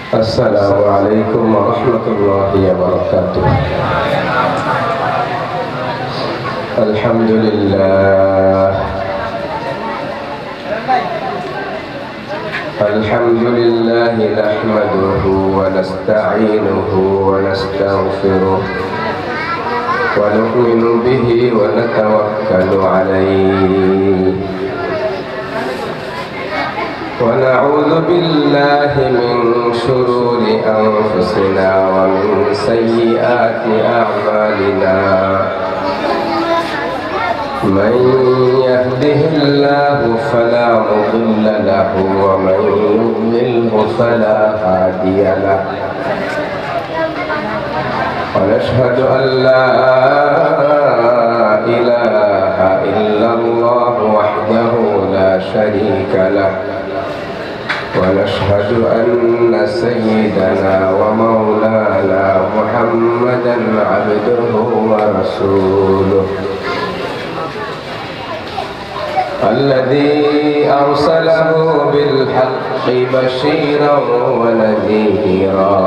السلام عليكم ورحمة الله وبركاته. الحمد لله نحمده ونستعينه ونستغفره ونؤمن به ونتوكل عليه ونعوذ بالله من شرور أنفسنا ومن سيئات أعمالنا من يهده الله فلا مضل له ومن يضلله فلا هادي له ونشهد أن لا إله إلا الله وحده لا شريك له ونشهد أن سيدنا ومولانا محمدا عبده ورسوله الذي أرسله بالحق بشيرا ونذيرا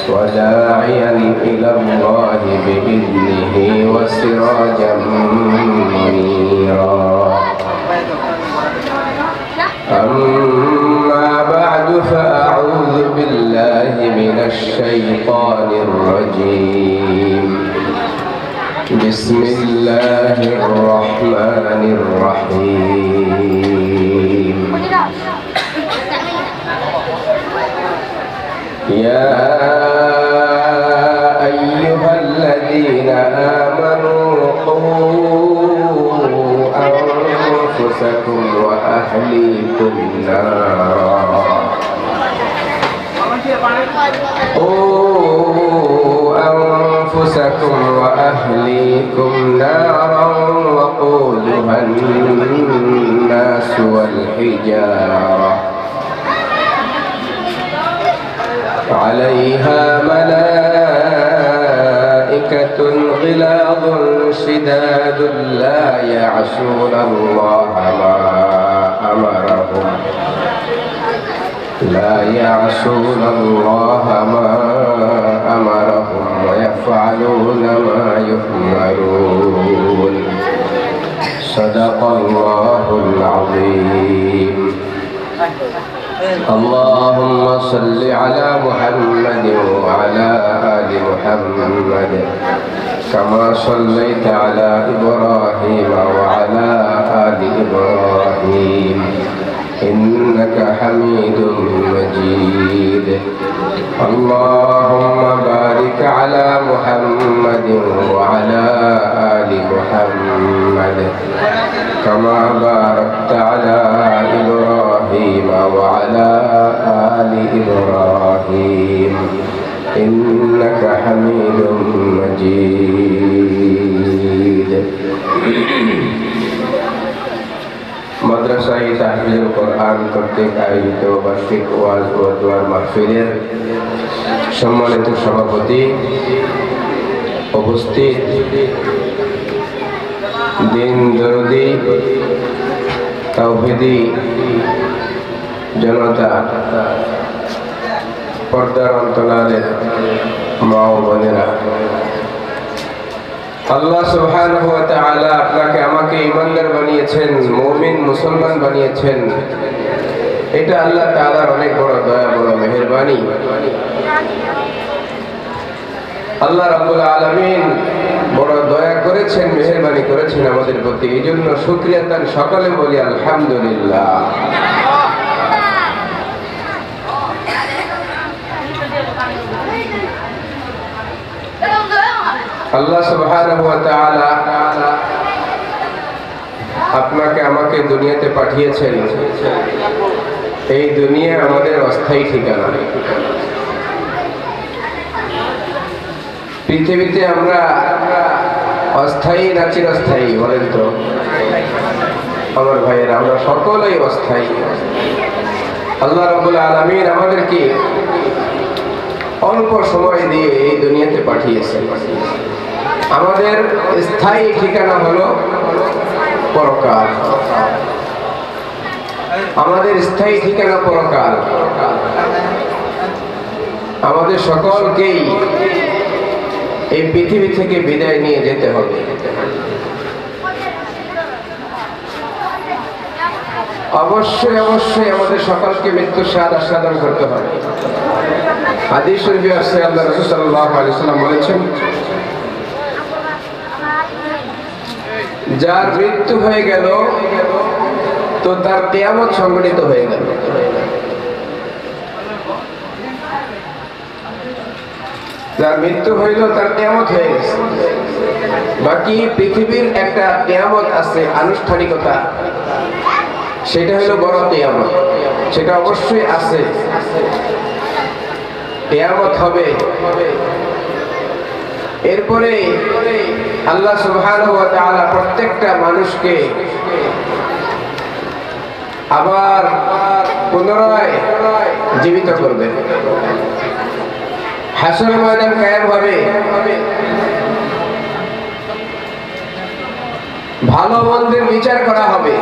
وداعيا إلى الله بإذنه وسراجا منيرا أما بعد فأعوذ بالله من الشيطان الرجيم بسم الله الرحمن الرحيم يا أيها الذين آمنوا قوا أنفسكم وأهليكم نارا أنفسكم وأهليكم نارا وقودها الناس والحجارة عليها ملائكة غلاظ شداد لا يعصون الله ما أمرهم ويفعلون ما يؤمرون صدق الله العظيم. اللهم صل على محمد وعلى آل محمد كما صليت على إبراهيم وعلى آل إبراهيم إنك حميد مجيد. اللهم بارك على محمد وعلى آل محمد كما باركت على إبراهيم وعلى آل إبراهيم إنك حميد مجيد. মাদ্রাসায় তাহফিজুল কোরআন কর্তৃক আয়োজিত বার্ষিক ওয়াজ ও দোয়ার মাহফিলের সম্মানিত সভাপতি, উপস্থিত দিন দরদি তাওহীদি জনতা, পর্দার অন্তরালের মা ও বোনেরা, আল্লাহ সুবহানাহু ওয়া তাআলা আপনাকে আমাকে ঈমানদার বানিয়েছেন, মুমিন মুসলমান বানিয়েছেন। এটা আল্লাহ তাআলার অনেক বড় দয়া, বড় মেহেরবানি। আল্লাহ রাব্বুল আলামিন বড় দয়া করেছেন, মেহেরবানি করেছেন আমাদের প্রতি। এই জন্য শুকরিয়া তান সকলে বলি আলহামদুলিল্লাহ। আল্লাহ সুবহানাহু ওয়া তাআলা আপনাকে আমাকে দুনিয়াতে পাঠিয়েছেন। এই দুনিয়া আমাদের অস্থায়ী ঠিকানা। পৃথিবীতে আমরা অস্থায়ী না চিরস্থায়ী বলেন তো আমার ভাইয়েরা? আমরা সকলেই অস্থায়ী। আল্লাহ রাব্বুল আলামিন আমাদেরকে অল্প সময় দিয়ে এই দুনিয়াতে পাঠিয়েছেন। আমাদের স্থায়ী ঠিকানা হলো পরকাল। আমাদের স্থায়ী ঠিকানা পরকাল। আমাদের সকলকেই এই পৃথিবী থেকে বিদায় নিয়ে যেতে হবে। অবশ্যই অবশ্যই আমাদের সকলকে মৃত্যুর স্বাদ আস্বাদন করতে হবে। হাদিস শরীফে আছে, আল্লাহ রাসূল সাল্লাল্লাহু আলাইহি ওয়াসাল্লাম বলেছেন, যার মৃত্যু হয়ে গেল তো তার কিয়ামত সংঘটিত হয়ে গেল। যার মৃত্যু হইল তার কিয়ামত হয়ে গেছে। বাকি পৃথিবীর একটা কিয়ামত আছে, আনুষ্ঠানিকতা, সেটা হলো বড় কিয়ামত। সেটা অবশ্যই আছে, কিয়ামত হবে। এরপরে আল্লাহ সুবহানাহু ওয়া তাআলা প্রত্যেকটা মানুষকে আবার পুনরায় জীবিত করবেন। হাসরের ময়দান কায়েম হবে, ভালো মন্দের বিচার করা হবে।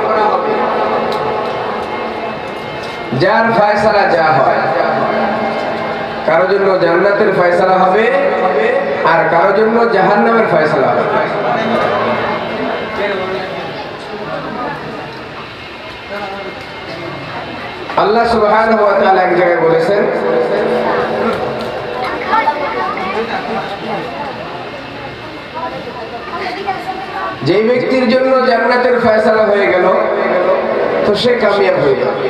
যার ফয়সালা যা হয়, কারো জন্য জান্নাতের ফয়সালা হবে আর কারো জন্য জাহান্নামের ফয়সালা হবে। আল্লাহ সুবহানাহু ওয়া তাআলা এক জায়গায় বলেছেন, যে ব্যক্তির জন্য জান্নাতের ফয়সালা হয়ে গেল তো সে কামিয়াব হয়ে যাবে।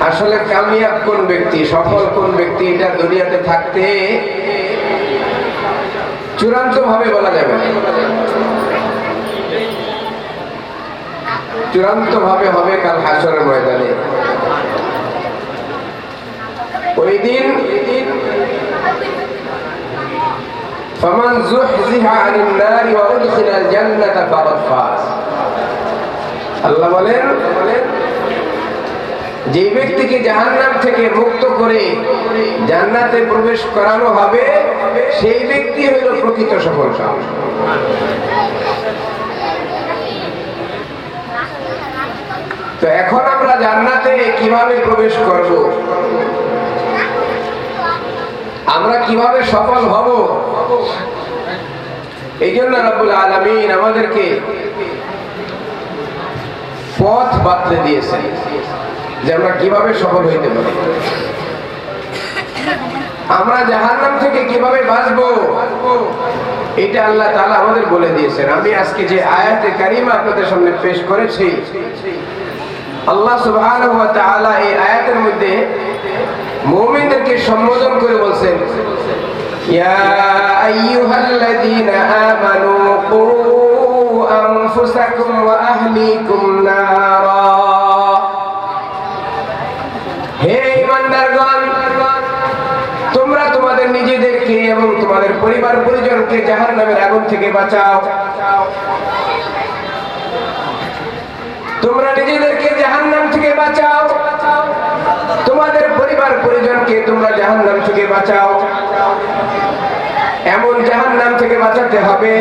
আসলে কামিয়াব কোন ব্যক্তি, সফল কোন ব্যক্তি, এটা দুনিয়াতে থাকতে চূড়ান্ত ভাবে বলা যাবে না। চূড়ান্ত ভাবে হবে কাল হাসরের ময়দানে। ওই দিন ফামান যুহযিহা আনিন নারি ওয়া উদখিলাল জান্নাতা ফাকাদ ফাজ। আল্লাহ বলেন, যে ব্যক্তিকে জাহান্নাম থেকে মুক্ত করে জান্নাতে প্রবেশ করানো হবে সেই ব্যক্তি হইল প্রকৃত সফলকাম। তো এখন আমরা জান্নাতে কিভাবে প্রবেশ করব, আমরা কিভাবে সফল হব, এই জন্য রব্বুল আলামিন আমাদেরকে পথ বাতলে দিয়েছেন যে আমরা কিভাবে সফল হইতে পারি। আমরা জাহান্নাম থেকে কিভাবে বাঁচবো এটা আল্লাহ তাআলা আমাদের বলে দিয়েছেন। আমি আজকে যে আয়াতে কারিমা আপনাদের সামনে পেশ করেছি, আল্লাহ সুবহানাহু ওয়া তাআলা এই আয়াতের মধ্যে মুমিনদেরকে সম্বোধন করে বলছেন, ইয়া আইয়ুহাল্লাযীনা আমানু কু আনফুসাকুম ওয়া আহলিকুম নারা। হে ঈমানদারগণ, তোমরা তোমাদের নিজেদেরকে এবং তোমাদের পরিবার পরিজনকে জাহান্নামের আগুন থেকে বাঁচাও। তোমরা নিজেদেরকে জাহান্নাম থেকে বাঁচাও, তোমাদের পরিবার পরিজনকে তোমরা জাহান্নাম থেকে বাঁচাও। এমন জাহান্নাম থেকে বাঁচাতে হবে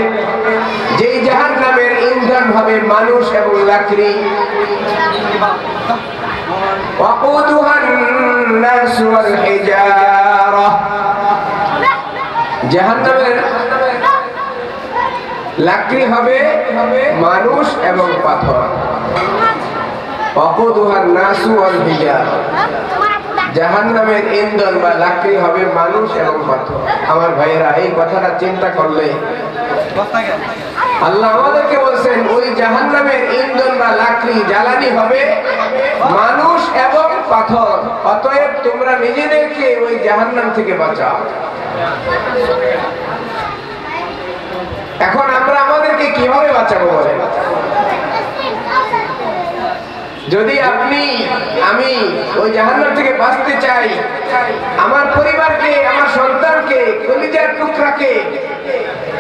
যেই জাহান্নামের ইন্ধন হবে মানুষ এবং লাকড়ি। ওয়াকুদুহান নাস ওয়াল হিজারা। জাহান্নামের লাকড়ি হবে মানুষ এবং পাথর। ওয়াকুদুহান নাস ওয়াল হিজারা। জাহান্নামের ইন্ধন বা লাকড়ি হবে মানুষ এবং পাথর। আমার ভাইয়েরা, এই কথাটা চিন্তা করলে আল্লাহ আমাদেরকে বলছেন ওই জাহান্নামের ইন্ধন বা লাকড়ি জ্বালানি হবে মানুষ এবং পাথর। অতএব তোমরা নিজেদেরকে ওই জাহান্নাম থেকে বাঁচাও। এখন আমরা আমাদেরকে কিভাবে বাঁচাবো বলেন? যদি আপনি আমি ওই জাহান্নাম থেকে বাঁচতে চাই, আমার পরিবারকে, আমার সন্তানকে, কলিজার টুকরাকে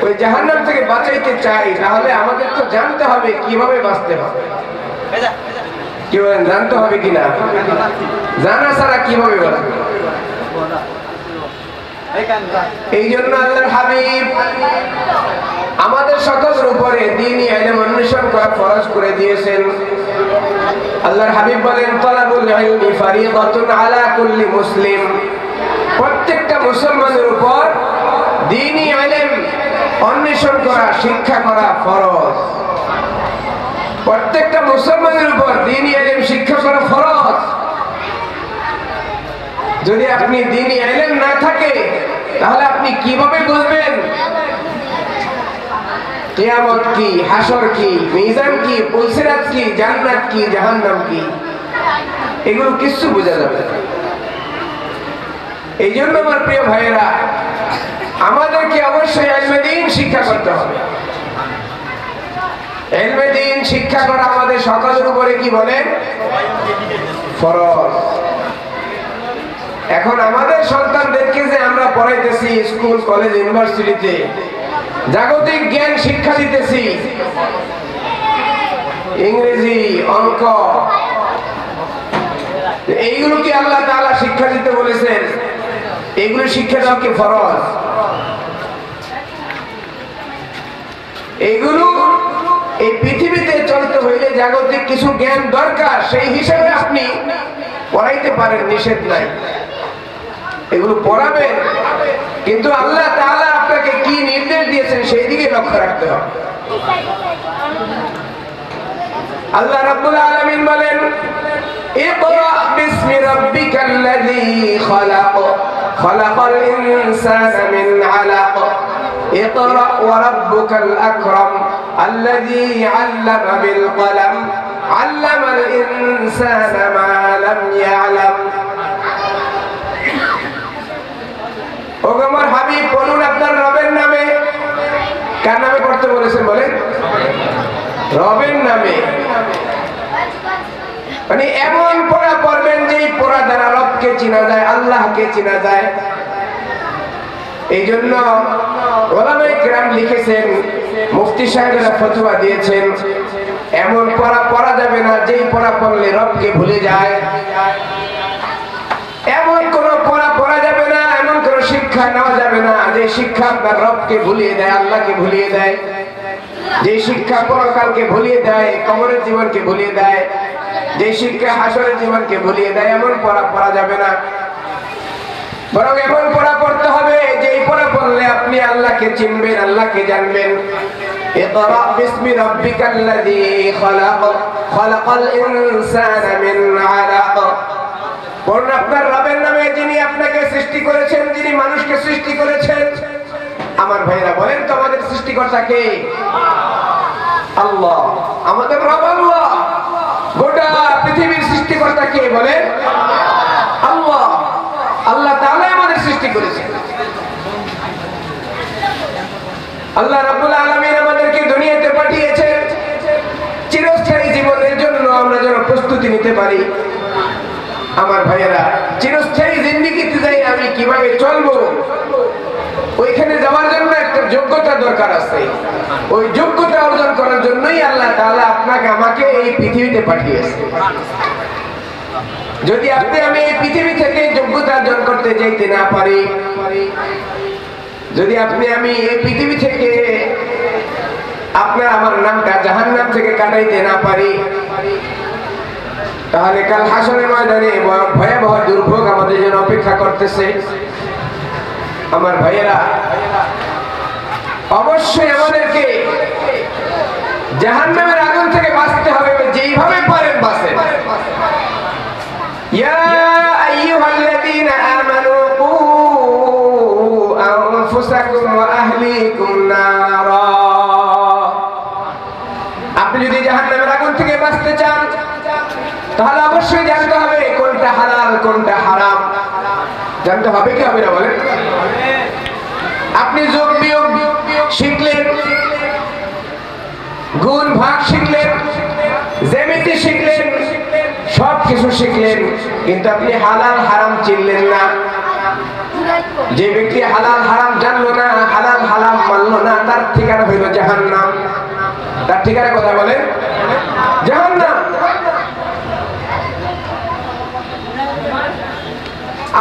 ওই জাহান্নাম থেকে বাঁচাইতে চাই, তাহলে আমাদের তো জানতে হবে কিভাবে বাঁচতে হবে। কি বলেন, জানতে হবে কিনা? জানা ছাড়া কিভাবে বাঁচবে? এই জন্য আল্লাহর হাবিব আমাদের সকলের উপরে দ্বীনি ইলম অন্বেষণ করা ফরজ করে দিয়েছেন। আল্লাহর হাবিব বলেন তালাবুল ইলমি ফারিদাতুন আলা কুল্লি মুসলিম, প্রত্যেকটা মুসলমানের উপর দ্বীনি ইলম অন্বেষণ করা, শিক্ষা করা ফরজ। প্রত্যেকটা মুসলমানের উপর দ্বীনি ইলম শিক্ষা করা ফরজ। যদি আপনি দ্বীনি ইলম না থাকে তাহলে আপনি কিভাবে বুঝবেন কিয়ামত কি, হাসর কি, মিজান কি, পুলসিরাত কি, জান্নাত কি, জাহান্নাম কি? এগুলো কিছু বোঝা যাবে না। এই জন্য আমার প্রিয় ভাইয়েরা, আমাদেরকে অবশ্যই ইলমে দ্বীন শিক্ষা করতে হবে। ইলমে দ্বীন শিক্ষা করা আমাদের সকলের উপরে কি বলেন? ফরজ। এখন আমাদের সন্তানদেরকে যে আমরা পড়াইতেছি স্কুল, কলেজ, ইউনিভার্সিটিতে, জাগতিক জ্ঞান শিক্ষা দিতেছি, ইংরেজি, অঙ্ক, এইগুলো কি আল্লাহ তাআলা শিক্ষা দিতে বলেছেন? এইগুলো শিক্ষা দেওয়া কি ফরজ? এইগুলো এই পৃথিবীতে চলতে হইলে জাগতিক কিছু জ্ঞান দরকার, সেই হিসাবে আপনি পড়াইতে পারেন, নিষেধ নাই, এগুলো পড়াবেন। কিন্তু আল্লাহ তাআলা আপনাকে কি নির্দেশ দিয়েছেন সেই দিকে লক্ষ্য রাখতে হবে। আল্লাহ রাব্বুল আলামিন বলেন ইকরা বিসমি রাব্বিকাল্লাযী খালাক খালাকাল ইনসানা মিন আলাক ইকরা ওয়া রাব্বুকাল আকরাম আল্লাযী আল্লামা বিল কলম আল্লামাল ইনসানা মা লাম ইয়ালাম। ও আমার হাবিব, বলুন আপনার রবের নামে। কার নামে পড়তে বলেছেন বলেন? রবের নামে। মানে এমন পড়া পড়বেন যে পড়া দ্বারা রবকে চেনা যায়, আল্লাহকে চেনা যায়। এই জন্য উলামায়ে কিরাম লিখেছেন, মুফতি সাহেবরা ফতোয়া দিয়েছেন, এমন পড়া পড়া যাবে না যেই পড়া পড়লে রবকে ভুলে যায়। এমন কোন পড়া পড়া যাবে না, এমন কোন শিক্ষা নেওয়া যাবে না যে শিক্ষা আপনার রবকে ভুলিয়ে দেয়, আল্লাহকে ভুলিয়ে দেয়। যে শিক্ষা পরকালকে ভুলিয়ে দেয়, কবরের জীবনকে ভুলিয়ে দেয়, যে শিক্ষা হাসরের জীবনকে ভুলিয়ে দেয়, এমন পড়া পড়া যাবে না। বরং এমন পড়া পড়তে হবে যেই পড়া পড়লে আপনি আল্লাহকে চিনবেন, আল্লাহকে জানবেন। ইকরা বিসমি রাব্বিকাল্লাযী খালাক খালাকাল ইনসানা মিন আলাক। পড়ুন আপনার রবের নামে, যিনি আপনাকে সৃষ্টি করেছেন, যিনি মানুষকে সৃষ্টি করেছেন। আমার ভাইরা বলেন তো, আমাদের সৃষ্টিকর্তা কে? আল্লাহ। আমাদের রব আল্লাহ। গোটা পৃথিবীর সৃষ্টিকর্তা কে বলেন? আল্লাহ। আল্লাহ তাআলা আমাদের সৃষ্টি করেছেন। আল্লাহ রাব্বুল আলামিন আমাদেরকে দুনিয়াতে পাঠিয়েছেন চিরস্থায়ী জীবনের জন্য, আমরা যেন প্রস্তুতি নিতে পারি। আমার ভাইয়েরা, চিরস্থায়ী জিন্দেগিতে যাই আমি কিভাবে চলবো, ওইখানে যাওয়ার জন্য একটা যোগ্যতা দরকার আছে। ওই যোগ্যতা অর্জন করার জন্যই আল্লাহ তাআলা আপনাকে আমাকে এই পৃথিবীতে পাঠিয়েছে। যদি আপনি আমি এই পৃথিবী থেকে যোগ্যতা অর্জন করতে যাইতে না পারি, যদি আপনি আমি এই পৃথিবী থেকে আপনার আমার নামটা জাহান্নাম থেকে কাটাইতে না পারি, তাহলে কাল হাসরের ময়দানে ভয়াবহ দুর্ভোগ আমাদের জন্য অপেক্ষা করতেছে। আমার ভাইয়েরা, অবশ্যই আমাদেরকে জাহান্নামের আগুন থেকে বাঁচতে হবে, যেইভাবে পারেন বাঁচেন। ইয়া আইয়ুহাল্লাযীনা আমানু কু আনফুসাকুম ওয়া আহলিকুম নারা। আপনি যদি জাহান্নামের আগুন থেকে বাঁচতে চান তাহলে অবশ্যই জানতে হবে কোনটা হালাল কোনটা হারাম। জানতে হবে কি হবে না বলেন? আপনি যোগ বিয়োগ শিখলেন, গুণ ভাগ শিখলেন, জ্যামিতি শিখলেন, সব কিছু শিখলেন, কিন্তু আপনি হালাল হারাম চিনলেন না। যে ব্যক্তি হালাল হারাম জানলো না, হালাল হারাম মানলো না, তার ঠিকানা হইল জাহান্নাম। তার ঠিকানা কথা বলেন? জাহান্নাম।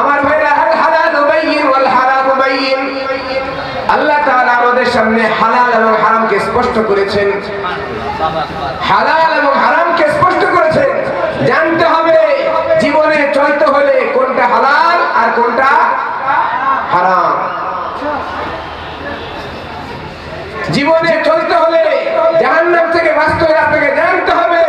আমার ভাইরা, আল হালাল বাইয়িন ওয়াল হারাম বাইয়িন। আল্লাহ তাআলা আমাদের সামনে হালাল এবং হারামকে স্পষ্ট করেছেন। হালাল এবং হারামকে স্পষ্ট আর কোনটা হারাম। জীবনে চলতে হলে জাহান্নাম থেকে বাঁচতে হলে আপনাকে জানতে হবে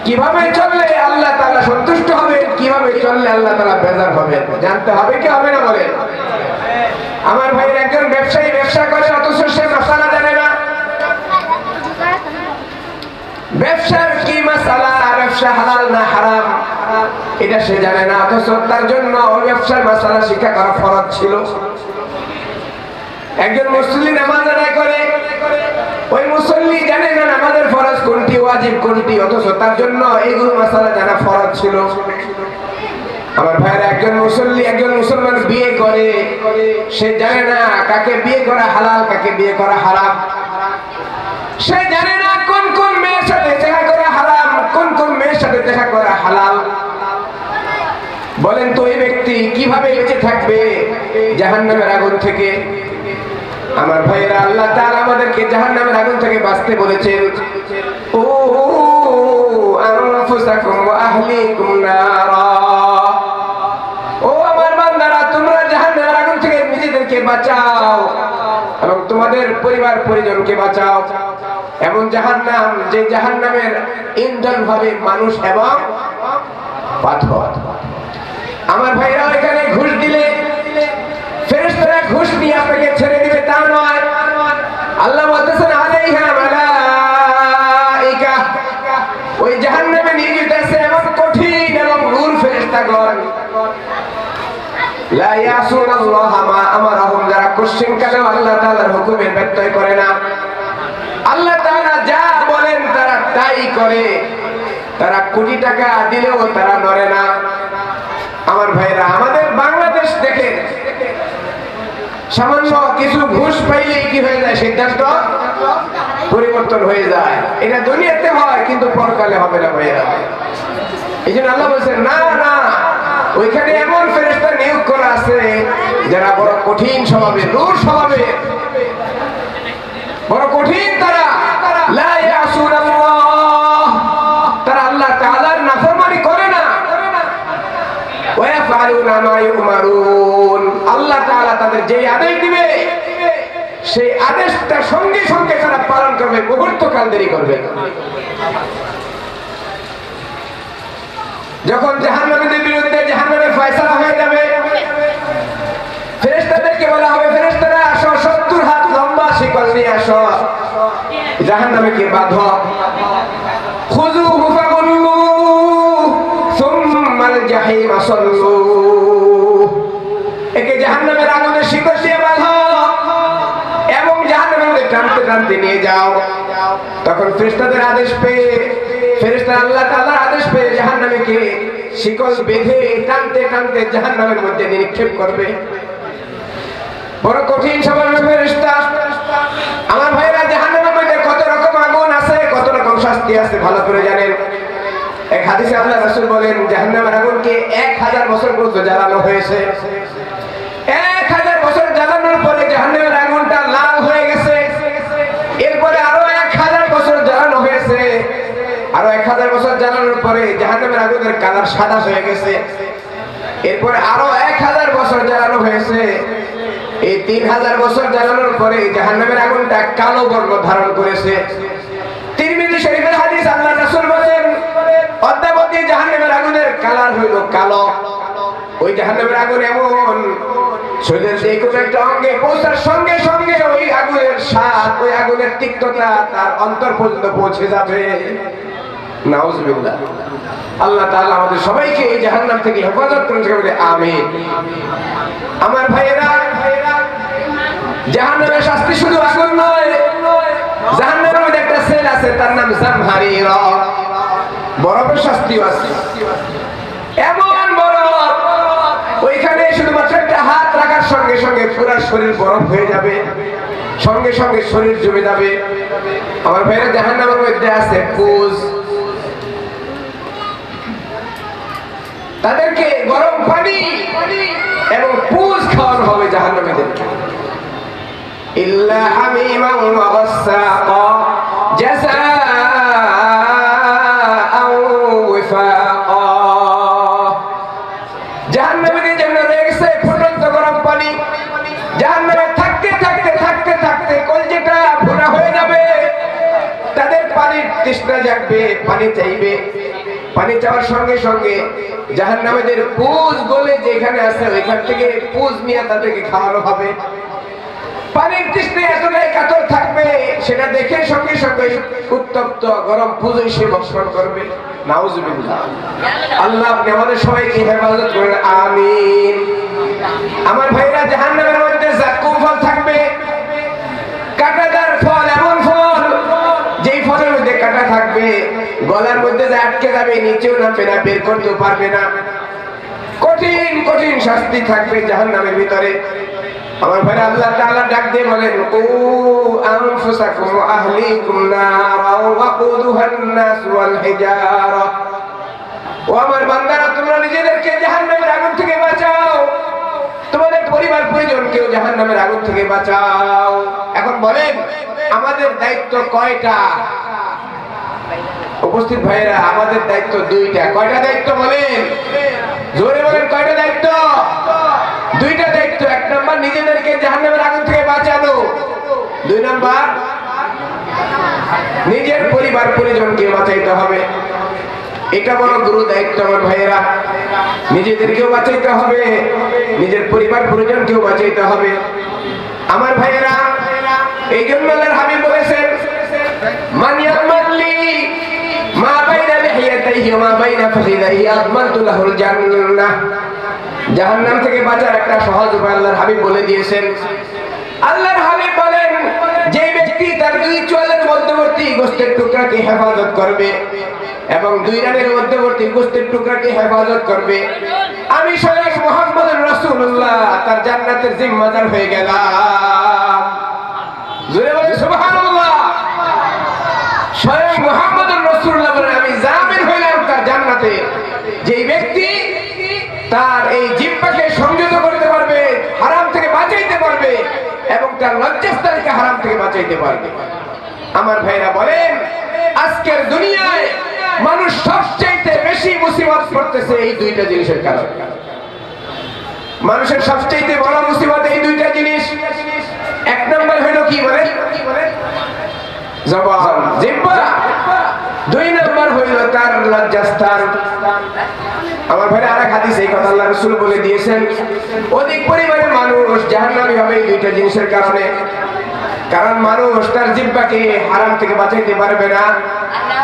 কিভাবে চললে আল্লাহ তাআলা সন্তুষ্ট হবেন, কিভাবে চললে আল্লাহ তাআলা বেজার হবেন, জানতে হবে কি হবে না বলেন? আমার ভাইয়ের একজন ব্যবসায়ী ব্যবসা করে অথচ সে মাসালা জানে না। ব্যবসার কি মাসালা, ব্যবসা হালাল না হারাম এটা সে জানে না, অথচ তার জন্য ওই ব্যবসার মাসালা শিক্ষা করা ফরজ ছিল। একজন মুসল্লি নামাজ আদায় করে, ওই মুসল্লি জানে না নামাজের ফরজ কোনটি, ওয়াজিব কোনটি, অথচ তার জন্য এইগুলো মাসালা জানা ফরজ ছিল। আমার ভাইয়েরা, একজন মুসল্লি একজন মুসলমান বিয়ে করে, সে জানে না কাকে বিয়ে করা হালাল কাকে বিয়ে করা হারাম। সে জানে না কোন কোন মেয়ের সাথে দেখা করা হারাম, কোন কোন মেয়ের সাথে দেখা করা হালাল। বলেন তো এই ব্যক্তি কিভাবে বেঁচে থাকবে জাহান্নামের আগুন থেকে? আমার ভাইয়েরা, আল্লাহ তাআলা আমাদেরকে জাহান্নামের আগুন থেকে বাঁচতে বলেছেন। ও আনফুসাকুম ওয়া আহলিকুম নারা, ও আমার বান্দারা, তোমরা জাহান্নামের আগুন থেকে নিজেদেরকে বাঁচাও এবং তোমাদের পরিবার পরিজনকে বাঁচাও। এমন জাহান্নাম যে জাহান্নামের ইন্ধন হবে মানুষ এবং পাথর। আমার ভাইরা, এখানে ঘুষ দিলে ফেরেশতারা ঘুষ নিয়ে আপনাকে ছেড়ে দিবে তা নয়। আল্লাহ বলতেছেন আলাইহা মালাইকা, ওই জাহান্নামে নিয়োজিত আছে এমন কঠিন এবং নূর ফেরেশতাগণ, লা ইয়াসুনাল্লাহ মা আমারাহুম, যারা কোশ্চেন কালেও আল্লাহ তাআলার হুকুমের ব্যত্যয় করে না। আল্লাহ তাআলা যা বলেন তারা তাই করে, তারা কোটি টাকা দিলেও তারা নড়ে না। আমার ভাইরা, আমাদের বাংলাদেশ দেখেন, সামান্য কিছু ঘুষ পাইলেই কি হয়ে যায়, সিদ্ধান্ত পরিবর্তন হয়ে যায়। এটা দুনিয়াতে হয় কিন্তু পরকালে হবে না ভাইরা। এই জন্য আল্লাহ বলছেন না না, ওইখানে এমন ফেরেশতা নিয়োগ করা আছে যারা বড় কঠিন স্বভাবের, রূঢ় স্বভাবের, বড় কঠিন। তারা লা ইয়াসুনাল্লাহ, তারা আল্লাহ তাআলার নাফরমানি করে না। ওয়া ইয়াফআলুনা মা ইউমারুন, আল্লাহ তাআলা তাদের যে আদেশ দিবে সেই আদেশটা সঙ্গে সঙ্গে তারা পালন করবে, মুহূর্তকাল দেরি করবে। যখন জাহান্নামীদের বিরুদ্ধে জাহান্নামের ফয়সালা হয়ে যাবে, ফেরেশতাদেরকে বলা হবে, ফেরেশতারা আসো, 70 হাত লম্বা শিকল নিয়ে আসো, জাহান্নামীকে বাঁধো। খুযুহু ফাগুল্লু সুম্মাল জাহিম সাল্লু, একে জাহান্নামের আগুনের শিকল দিয়ে বাঁধো এবং জাহান্নামের মধ্যে টানতে টানতে নিয়ে যাও। তখন ফেরেশতাদের আদেশ পেয়ে, ফেরেশতা আল্লাহ তাআলার আদেশ পেয়ে জাহান্নামীকে শিকল বেঁধে টানতে টানতে জাহান্নামের মধ্যে নিক্ষেপ করবে। বড় কঠিন স্বভাবের ফেরেশতা। আমার ভাইরা, জাহান্নামের মধ্যে কত রকম আগুন আছে, কত রকম শাস্তি আছে ভালো করে জানেন। এক হাদিসে আল্লাহ রাসূল বলেন, জাহান্নামের আগুনকে 1000 বছর পর্যন্ত জ্বালানো হয়েছে। 1000 বছর জ্বালানোর পরে জাহান্নামের আগুনটা লাল হয়ে গেছে। এরপরে আরো 1000 বছর জ্বালানো হয়েছে। আরো 1000 বছর জ্বালানোর পরে জাহান্নামের আগুনের কালার সাদা হয়ে গেছে। এরপরে আরো 1000 বছর জ্বালানো হয়েছে। এই 3000 বছর জ্বালানোর পরে জাহান্নামের আগুনটা কালো বর্ণ ধারণ করেছে। তিরমিজি শরীফের হাদিস, আল্লাহ রাসূল বলেন, অদ্যাবধি জাহান্নামের আগুনের কালার হইল কালো। ওই জাহান্নামের আগুন এমন, শরীরের যে কোনো একটা অঙ্গে পৌঁছার সঙ্গে সঙ্গে ওই আগুনের স্বাদ, ওই আগুনের তিক্ততা তার অন্তর পর্যন্ত পৌঁছে যাবে। নাউজুবিল্লাহ। আল্লাহ তাআলা আমাদের সবাইকে এই জাহান্নাম থেকে হেফাজত করুন, বলে আমিন। আমার ভাইয়েরা, জাহান্নামের শাস্তি শুধু আগুন নয়, জাহান্নামের মধ্যে একটা সেল আছে, তার নাম জামহারিরা, বরফের শাস্তিও আছে। এমন বরফ, ওইখানে শুধুমাত্র একটা হাত রাখার সঙ্গে সঙ্গে পুরো শরীর বরফ হয়ে যাবে, সঙ্গে সঙ্গে শরীর জমে যাবে। আমার ভাইয়েরা, জাহান্নামের মধ্যে আছে পুজ, তাদেরকে গরম পানি এবং পুজ খাওয়ানো হবে জাহান্নামীদেরকে। ইল্লা হামিমান ওয়া গাসসাকা জাযাআন ওয়াফাকা, তৃষ্ণা জাগবে, পানি চাইবে। পানি চাওয়ার সঙ্গে সঙ্গে জাহান্নামীদের পুজ গলে যেখানে আছে ওইখান থেকে পুজ নিয়ে তাদেরকে খাওয়ানো হবে। পানির তৃষ্ণায় এতটাই কাতর থাকবে, সেটা দেখে সঙ্গে সঙ্গে উত্তপ্ত গরম পুজ সে ভক্ষণ করবে। নাউজুবিল্লাহ। আল্লাহ আপনি আমাদের সবাইকে হেফাজত করেন, আমিন। আমার ভাইরা, জাহান্নামের মধ্যে জাক্কুম ফল থাকবে, কাঁটাদার ফল, এমন ফল যেই ফলের মধ্যে কাঁটা থাকবে, গলার মধ্যে যে আটকে যাবে, নিচেও নামবে না, বের করতেও পারবে না। কঠিন কঠিন শাস্তি থাকবে জাহান্নামের ভিতরে। আমার ভাইরা, আল্লাহ তাআলা ডাক দিয়ে বলেন, ও আনফুসাকুম ওয়া আহলিকুম নারা ওয়াকুদুহান নাস ওয়াল হিজারা। ও আমার বান্দারা, তোমরা নিজেদেরকে জাহান্নামের আগুন থেকে বাঁচাও, তোমাদের পরিবার পরিজনকেও জাহান্নামের আগুন থেকে বাঁচাও। এখন বলেন, আমাদের দায়িত্ব কয়টা? উপস্থিত ভাইরা, আমাদের দায়িত্ব দুইটা। কয়টা দায়িত্ব বলেন? জোরে বলেন, কয়টা দায়িত্ব? দুইটা দায়িত্ব। এক নাম্বার, নিজেদেরকে জাহান্নামের আগুন থেকে বাঁচানো। দুই নাম্বার, নিজের পরিবার পরিজনকে বাঁচাইতে হবে। এটা বড় গুরু দায়িত্ব আমার ভাইয়েরা। নিজেদেরকেও বাঁচাইতে হবে, নিজের পরিবার পরিজনকেও বাঁচাইতে হবে। আমার ভাইয়েরা, এই জন্য আল্লাহর হাবিব বলেছেন, মান ইয়ামাল্লি মা বাইনা লিহিয়াতাইহি ওয়া মা বাইনা ফাখিদাইহি আযমানতু লাহুল জান্নাহ। জাহান্নাম থেকে বাঁচার একটা সহজ উপায় আল্লাহর হাবিব বলে দিয়েছেন। আল্লাহর হাবিব বলেন, যে ব্যক্তি তার দুই চোয়ালের মধ্যবর্তী গোশতের টুকরাকে হেফাজত করবে এবং দুই রানের মধ্যবর্তী গোশতের টুকরাকে হেফাজত করবে, আমি স্বয়ং মুহাম্মদুর রাসূলুল্লাহ তার জান্নাতের জিম্মাদার হয়ে গেলাম। জোরে বলে সুবহানাল্লাহ। স্বয়ং মুহাম্মদুর রাসূলুল্লাহ বলেন, আমি জামিন হইলাম তার জান্নাতে। যেই ব্যক্তি তার এই জিহ্বাকে সংযত করতে পারবে, হারাম থেকে বাঁচাইতে পারবে এবং তার লজ্জাস্থানকে হারাম থেকে বাঁচাইতে পারবে। আমার ভাইরা বলেন, আজকের দুনিয়ায় মানুষ সবচেয়ে বেশি মুসিবত পড়তেছে এই দুইটা জিনিসের কারণে। মানুষের সবচেয়ে বড় মুসিবত এই দুইটা জিনিস। এক নম্বর হইল কি বলেন? জবান, জিহ্বা। দুই নম্বর হইল তার লজ্জাস্থান। আমার ভাইরা, আরেক হাদিসে এই কথা আল্লাহ রাসূল বলে দিয়েছেন, অধিক পরিমাণে মানুষ জাহান্নামী হবে এই দুইটা জিনিসের কারণে। কারণ মানুষ তার জিহ্বাকে হারাম থেকে বাঁচাইতে পারবে না,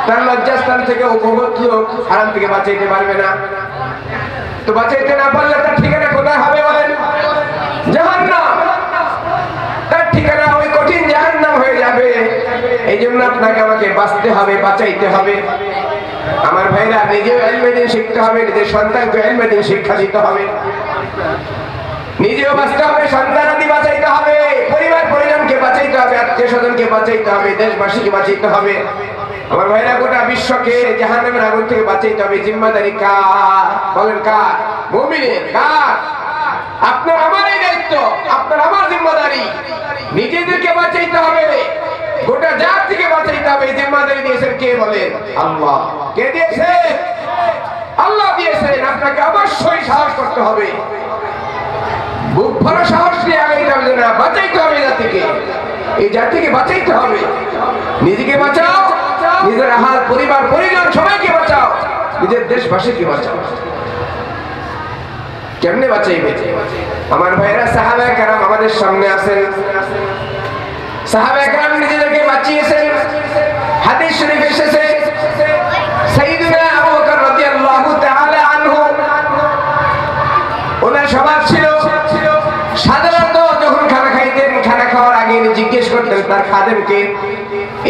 তার লজ্জাস্থান থেকে উপগত লোক হারাম থেকে বাঁচাইতে পারবে না। তো বাঁচাইতে না পারলে তার ঠিকানা কোথায় হবে বলেন? জাহান্নাম। তার ঠিকানা ওই কঠিন জাহান্নাম হয়ে যাবে। এই জন্য আপনাকে আমাকে বাঁচতে হবে, বাঁচাইতে হবে। আমার ভাইরা, নিজেও ইলমে দ্বীন শিখতে হবে, নিজের সন্তানকে ইলমে দ্বীন শিক্ষা দিতে হবে, নিজেও বাঁচতে হবে, সন্তানাদি বাঁচাইতে হবে, পরিবার পরিজনকে বাঁচাইতে হবে, আত্মীয় স্বজনকে বাঁচাইতে হবে, দেশবাসীকে বাঁচাইতে হবে। আমার ভাইরা, গোটা বিশ্বকে জাহান্নামের আগুন থেকে বাঁচাইতে হবে। জিম্মাদারি কার বলেন? কার? মুমিনের। কার? আপনার আমার এই দায়িত্ব, আপনার আমার জিম্মাদারি। নিজেদেরকে বাঁচাইতে হবে, গোটা জাতিকে বাঁচাইতে হবে। জিম্মাদারি দিয়েছেন কে বলেন? আল্লাহ। কে দিয়েছেন? আল্লাহ দিয়েছেন। আপনাকে অবশ্যই সাহস করতে হবে, বুক ভরা সাহস নিয়ে আগাইতে হবে, না বাঁচাইতে হবে জাতিকে। এই জাতিকে বাঁচাইতে হবে। নিজেকে বাঁচাও, নিজের আহার পরিবার পরিজন সবাইকে বাঁচাও, নিজের দেশবাসীকে বাঁচাও। কেমনে বাঁচাইবে? আমার ভাইয়েরা, সাহাবায়ে কেরাম আমাদের সামনে আছেন। সাহাবায়ে কেরাম নিজেদেরকে বাঁচিয়েছেন। হাদিস শরীফ এসেছে, সাইয়্যিদুনা আবু বকর রাদিয়াল্লাহু তাআলা আনহু, ওনার স্বভাব ছিল সাধারণত যখন খানা খাইতেন, খানা খাওয়ার আগে জিজ্ঞেস করতেন তার খাদেমকে,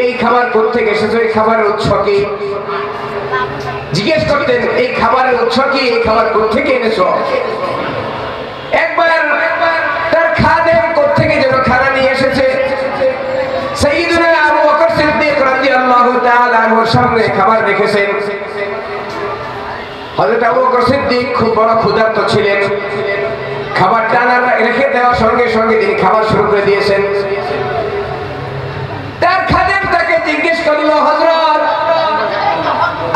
এই খাবার কোত্থেকে এসেছে, এই খাবারের উৎস কি? জিজ্ঞেস করতেন, এই খাবারের উৎস কি, এই খাবার কোত্থেকে এনেছো? একবার তার খাদেম কোত্থেকে যেন খানা নিয়ে এসেছে, সাইয়্যিদুনা আবু বকর সিদ্দিক রাদিয়াল্লাহু তাআলা আনহুর সামনে খাবার রেখেছেন। হযরত আবু বকর সিদ্দিক খুব বড় ক্ষুধার্ত ছিলেন। খাবার টানা রেখে দেওয়ার সঙ্গে সঙ্গে তিনি খাবার শুরু করে দিয়েছেন। তার খাদেম তাকে জিজ্ঞেস করলো, হযরত,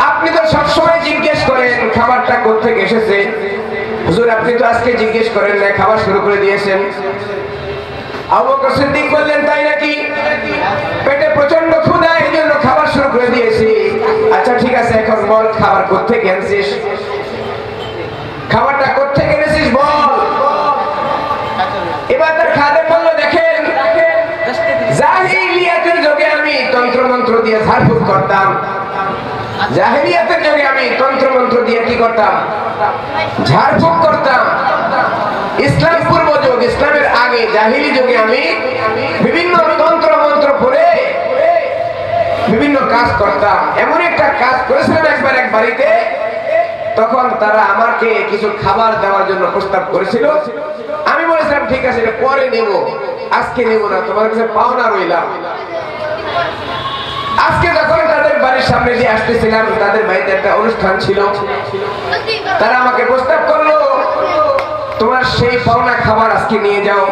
আপনি তো সবসময় জিজ্ঞেস করেন খাবারটা কোত্থেকে এসেছে, হুজুর আপনি তো আজকে জিজ্ঞেস করেন না, খাবার শুরু করে দিয়েছেন। আবু বকর সিদ্দিক বললেন, তাই নাকি? পেটে প্রচন্ড ক্ষুধা, এই জন্য খাবার শুরু করে দিয়েছি। দিয়ে ঝাড়ফুঁক করতাম। জাহেলিয়াতের যুগে আমি তন্ত্র মন্ত্র দিয়ে কি করতাম? ঝাড়ফুঁক করতাম। ইসলাম পূর্ব যুগ, ইসলামের আগে জাহিলি যুগে আমি বিভিন্ন তন্ত্র মন্ত্র পড়ে বিভিন্ন কাজ করতাম। এমন একটা কাজ করেছিলাম একবার এক বাড়িতে, তখন তারা আমাকে কিছু খাবার দেওয়ার জন্য প্রস্তাব করেছিল। আমি বলেছিলাম ঠিক আছে, পরে নেব, আজকে নেব না, তোমার কাছে পাওনা রইলাম। আজকে যখন তাদের বাড়ির সামনে দিয়ে আসতেছিলাম, তাদের বাড়িতে একটা অনুষ্ঠান ছিল, তারা আমাকে প্রস্তাব করলো তোমার সেই পাওনা খাবার আজকে নিয়ে যাও।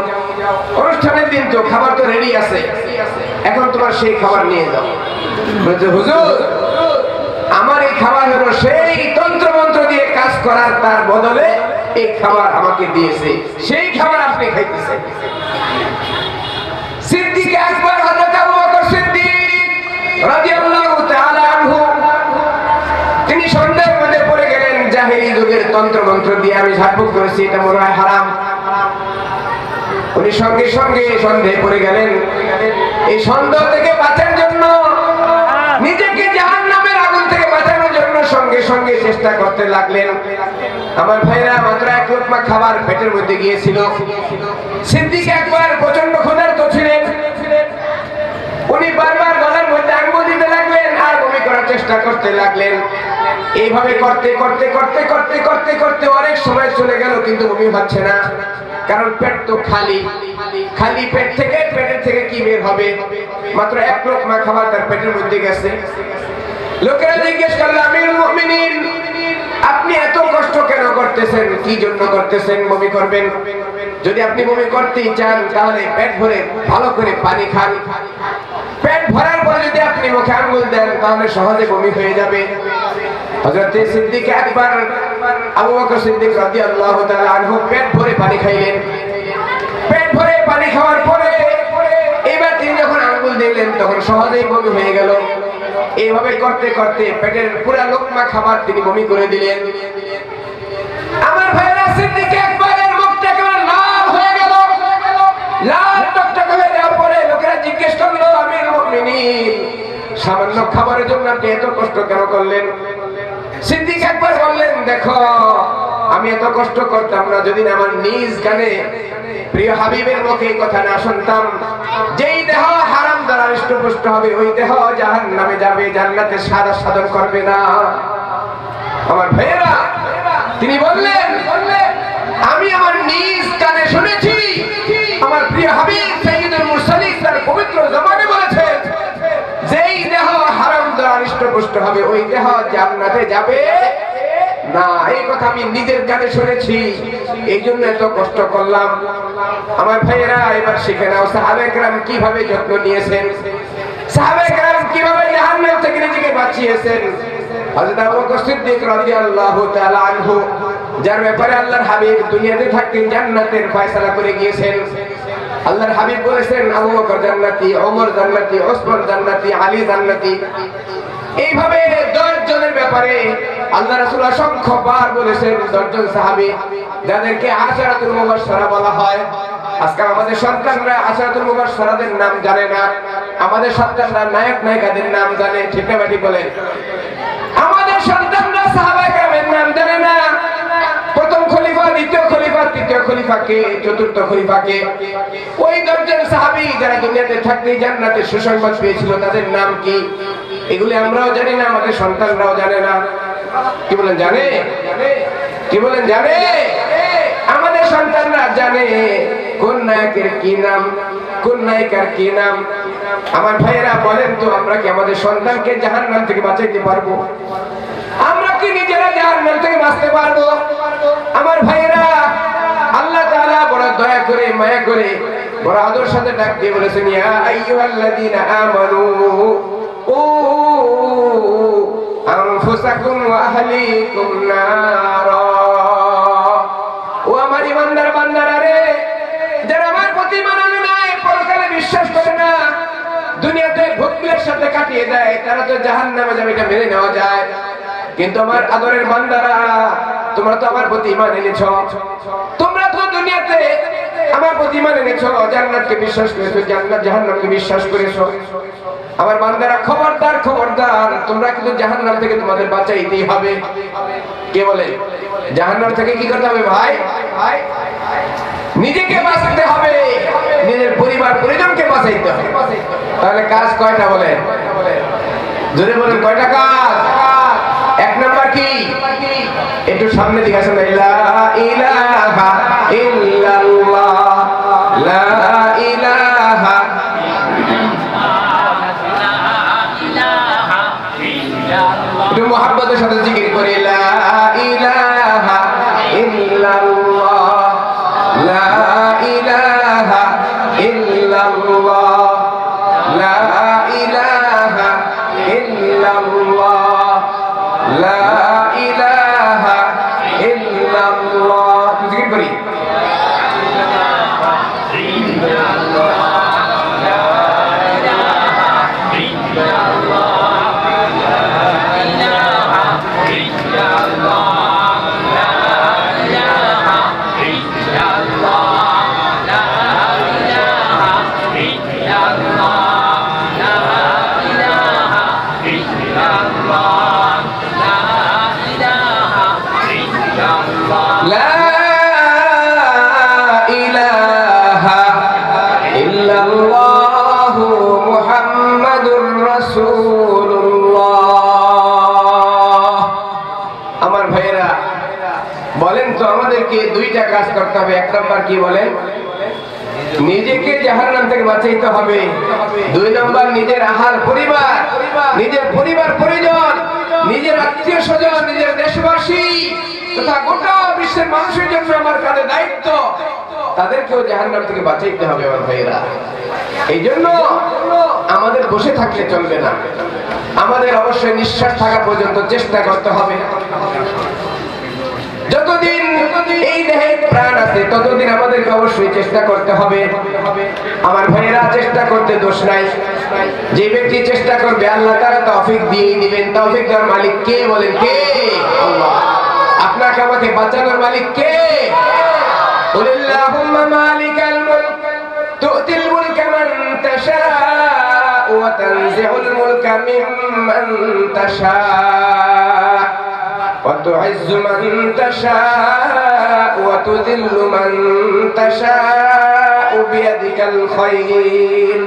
অনুষ্ঠানের দিন তো, খাবার তো রেডি আছে, এখন তোমার সেই খাবার নিয়ে যাও। বলছে হুজুর, আমার এই খাবার হলো সেই তন্ত্র মন্ত্র দিয়ে কাজ করার, তার বদলে এই খাবার আমাকে দিয়েছে, সেই খাবার আপনি খাইতেছেন। সিদ্দিক আকবর হযরত আবু বকর সিদ্দিক রাদিয়াল্লাহু তাআলা আনহু, তিনি সন্দেহের মধ্যে পড়ে গেলেন, জাহেলি যুগের তন্ত্র মন্ত্র দিয়ে আমি ঝাড়ফুঁক করেছি, এটা মনে হয় হারাম। উনি সঙ্গে সঙ্গে সন্দেহে পড়ে গেলেন। এই সন্দেহ থেকে বাঁচার জন্য, নিজেকে জাহান্নামের আগুন থেকে বাঁচানোর জন্য সঙ্গে সঙ্গে চেষ্টা করতে লাগলেন। আমার ভাইরা, মাত্র এক লোকমা খাবার পেটের মধ্যে গিয়েছিল। সিদ্দিক আকবর প্রচন্ড ক্ষুধার্ত ছিলেন। উনি বারবার গলার মধ্যে আঙ্গুল দিতে লাগলেন আর বমি করার চেষ্টা করতে লাগলেন। এইভাবে করতে করতে করতে করতে করতে করতে অনেক সময় চলে গেল, কিন্তু বমি হচ্ছে না, কারণ পেট তো খালি। খালি পেট থেকে, পেটের থেকে কি বের হবে? মাত্র এক লোকমা খাবার তার পেটের মধ্যে গেছে। লোকেরা জিজ্ঞেস করলো, আমিরুল মুমিনিন, আপনি এত কষ্ট কেন করতেছেন? কি জন্য করতেছেন? বমি করবেন? যদি আপনি বমি করতেই চান, তাহলে পেট ভরে ভালো করে পানি খান। পেট ভরার পরে যদি আপনি মুখে আঙ্গুল দেন, তাহলে সহজে বমি হয়ে যাবে। হযরত সিদ্দিক আকবর আবু বকর সিদ্দিক রাদিয়াল্লাহু তাআলা আনহু পেট ভরে পানি খাইলেন। পেট ভরে পানি খাওয়ার পরে এবার তিনি যখন আঙ্গুল দিলেন, তখন সহজেই বমি হয়ে গেল। এইভাবে করতে করতে পেটের পুরা লোকমা খাবার তিনি বমি করে দিলেন। আমার ভাইরা, সিদ্দিক আকবরের মুখটা একেবারে লাল হয়ে গেল। লাল টকটকে হয়ে যাওয়ার পরে লোকেরা জিজ্ঞেস করলো, আমিরুল মুমিনিন, সামান্য খাবারের জন্য আপনি এত কষ্ট কেন করলেন? সিদ্দিক আকবর বললেন, দেখো, আমি এত কষ্ট করতাম না যদি না আমার নিজ কানে প্রিয় হাবিবের মুখে এই কথা না শুনতাম, যেই দেহ হারাম দ্বারা হৃষ্টপুষ্ট হবে, ওই দেহ জাহান্নামে যাবে, জান্নাতে সাদা সাধন করবে না। আমার ভাইয়েরা, তিনি বললেন, আমি আমার নিজ কানে শুনেছি, আমার প্রিয় হাবিব সাইয়্যিদুল মুরসালিন তার পবিত্র জবানে বলেছেন, যেই দেহ হারাম দ্বারা হৃষ্টপুষ্ট হবে, ওই দেহ জান্নাতে যাবে না। এই কথা আমি নিজের কানে শুনেছি, এই জন্য এত কষ্ট করলাম। আমার ভাইয়েরা, এবার শিখে নাও সাহাবায়ে কেরাম কিভাবে যত্ন নিয়েছেন, সাহাবায়ে কেরাম কিভাবে জাহান্নাম থেকে নিজেকে বাঁচিয়েছেন। হযরত আবু বকর সিদ্দিক রাদিয়াল্লাহু তাআলা আনহু, যার ব্যাপারে আল্লাহর হাবিব দুনিয়াতে থাকতে জান্নাতের ফয়সালা করে গিয়েছেন। আল্লাহর হাবিব বলেছেন, আবু বকর জান্নাতি, ওমর জান্নাতি, ওসমান জান্নাতি, আলী জান্নাতি। এইভাবে 10 জনের ব্যাপারে আল্লাহ রাসূল অসংখ্য বার বলেছেন। 10 জন সাহাবী, যাদেরকে আশরাতুল মুবাশশারা বলা হয়। আজকাল আমাদের সন্তানরা আশরাতুল মুবাশশারাদের নাম জানে না, আমাদের সন্তানরা নায়ক নায়িকাদের নাম জানে। ঠিক না বেটি বলেন? আমাদের সন্তানরা সাহাবায়ে কেরামের নাম জানে না। প্রথম খলিফা, দ্বিতীয় খলিফা, তৃতীয় খলিফাকে, চতুর্থ খলিফাকে, ওই 10 জন সাহাবী যারা দুনিয়াতে থাকতেই জান্নাতের সুসংবাদ পেয়েছিল, তাদের নাম কি? এগুলি আমরাও জানি না, আমাদের সন্তানরাও জানে না। কি বলেন, জানে? কি বলেন, জানে? আমাদের সন্তানরা জানে কোন নায়কের কি নাম, কোন নায়িকার কি নাম। আমার ভাইয়েরা, বলেন তো, আমরা কি আমাদের সন্তানকে জাহান্নাম থেকে বাঁচাইতে পারবো? আমরা কি নিজেরা জাহান্নাম থেকে বাঁচতে পারবো? আমার ভাইয়েরা, আল্লাহ তাআলা বড় দয়া করে, মায়া করে, বড় আদর সাথে ডাক দিয়ে বলেছেন, ইয়া আইয়ুহাল্লাযীনা আমানু আনফুসাকুম ওয়া আহলিকুম নারা। ও আমার ইমানদার বান্দারা রে, যারা আমার প্রতি মানে নাই, পরকালে বিশ্বাস করে না, দুনিয়াতে ভোগের সাথে কাটিয়ে দেয়, তারা তো জাহান্নামে যাবে, এটা মেনে নেওয়া যায়। কিন্তু আমার আদরের বান্দারা, তোমরা তো আমার প্রতি ঈমান এনেছো, তোমরা তো দুনিয়াতে আমার প্রতি ঈমান এনেছো, জান্নাতকে বিশ্বাস করেছো, জান্নাত জাহান্নামকে বিশ্বাস করেছো। আমার বান্দারা খবরদার খবরদার, তোমরা কিন্তু জাহান্নাম থেকে তোমাদের বাঁচাইতেই হবে। কে বলে জাহান্নাম থেকে কি করতে হবে ভাই? নিজেকে বাঁচাতে হবে, নিজের পরিবার পরিজনকে বাঁচাইতে হবে। তাহলে কাজ কয়টা বলেন? জোরে বলেন কয়টা কাজ? এক নাম্বার কি? একটু সামনে দিকে আসেন। লা ইলাহা ইল্লাল্লাহ, লা ইলাহা একটু মুহাব্বতের সাথে জিকির করি। লা ইলাহা ইল্লাল্লাহ, লা ইলাহা ইল্লাল্লাহ, লা ইলাহা ইল্লাল্লাহ, লা ইলাহা ইল্লাল্লাহ। জিকির করি। আমার ভাইয়েরা বলেন তো, আমাদেরকে দুইটা কাজ করতে হবে। এক নাম্বার কি বলেন? নিজেকে জাহান্নাম থেকে বাঁচাইতে হবে। দুই নাম্বার নিজের আহার পরিবার, নিজের পরিবার পরিজন, নিজের আত্মীয় স্বজন, নিজের দেশবাসী তথা গোটা বিশ্বের মানুষের জন্য আমার কাছে দায়িত্ব, তাদেরকেও জাহান্নাম থেকে বাঁচাইতে হবে আমার ভাইয়েরা। এই জন্য আমাদের বসে থাকলে চলবে না, আমাদের অবশ্যই নিঃশ্বাস থাকা পর্যন্ত চেষ্টা করতে হবে। যতদিন এই দেহে প্রাণ আছে ততদিন আমাদেরকে অবশ্যই চেষ্টা করতে হবে। আমার ভাইয়েরা, চেষ্টা করতে দোষ নাই। যে ব্যক্তি চেষ্টা করবে আল্লাহ তাআলা তৌফিক দিয়ে দিবেন। তৌফিক দেওয়ার মালিক কে বলেন? কে? আল্লাহ। আপনাকে আমাকে বাঁচানোর মালিক কে? কুলিল্লাহুম্মা মালিকাল মুলক তু'তিল মুলকা মান তাশা ওয়া তানজি'ুল মুলকা মিম্মান তাশা وتعز من تشاء وتذل من تشاء بيدك الخير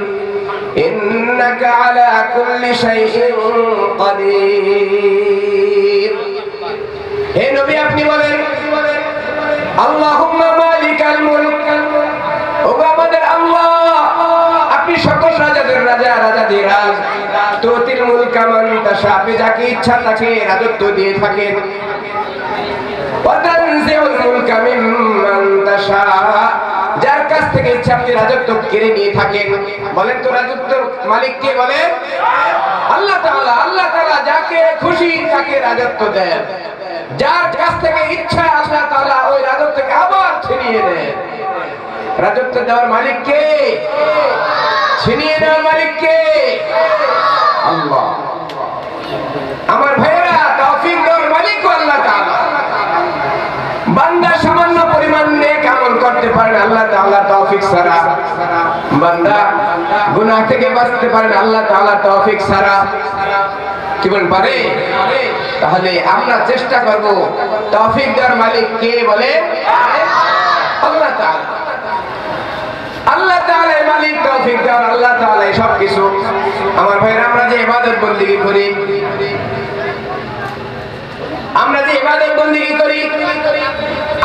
إنك على كل شيء قدير। হে নবী, আপনি বলেন আল্লাহুম্মা মালিকাল মুলক, ওগো আমাদের আল্লাহ, আপনি সকল রাজাদের রাজা, রাজাদের রাজ। তুতিল মুলকা মান তাশা, আপনি যাকে ইচ্ছা তাকে রাজত্ব দিয়ে থাকেন। ওয়া তানজিউল মুলকা মিম্মান তাশা, যার কাছ থেকে ইচ্ছা আপনি রাজত্ব কেড়ে নিয়ে থাকেন। বলেন তো রাজত্বের মালিক কে? বলেন আল্লাহ তাআলা। আল্লাহ তাআলা যাকে খুশি তাকে রাজত্ব দেন, যার কাছ থেকে ইচ্ছা আল্লাহ তাআলা ওই রাজত্বকে আবার ছিনিয়ে নেন। রাজত্ব দেওয়ার মালিক কে? ছিনিয়ে নেওয়ার মালিক কে? আল্লাহ। আমার ভাইয়েরা, তৌফিক দেওয়ার মালিক আল্লাহ তাআলা। বান্দা সামান্য পরিমাণ নেক আমল করতে পারেন আল্লাহ তাআলা তৌফিক ছাড়া। বান্দা গুনাহ থেকে বাঁচতে পারেন আল্লাহ তাআলা তৌফিক ছাড়া। কি বলেন পারে? তাহলে আমরা চেষ্টা করব। তৌফিক দেওয়ার মালিক কে? বলে আল্লাহ তাআলা। আল্লাহ তাআলা মালিক, তৌফিক দেওয়ার আল্লাহ তাআলা সব কিছু। আমার ভাইরা, আমরা যে ইবাদত বন্দেগী করি,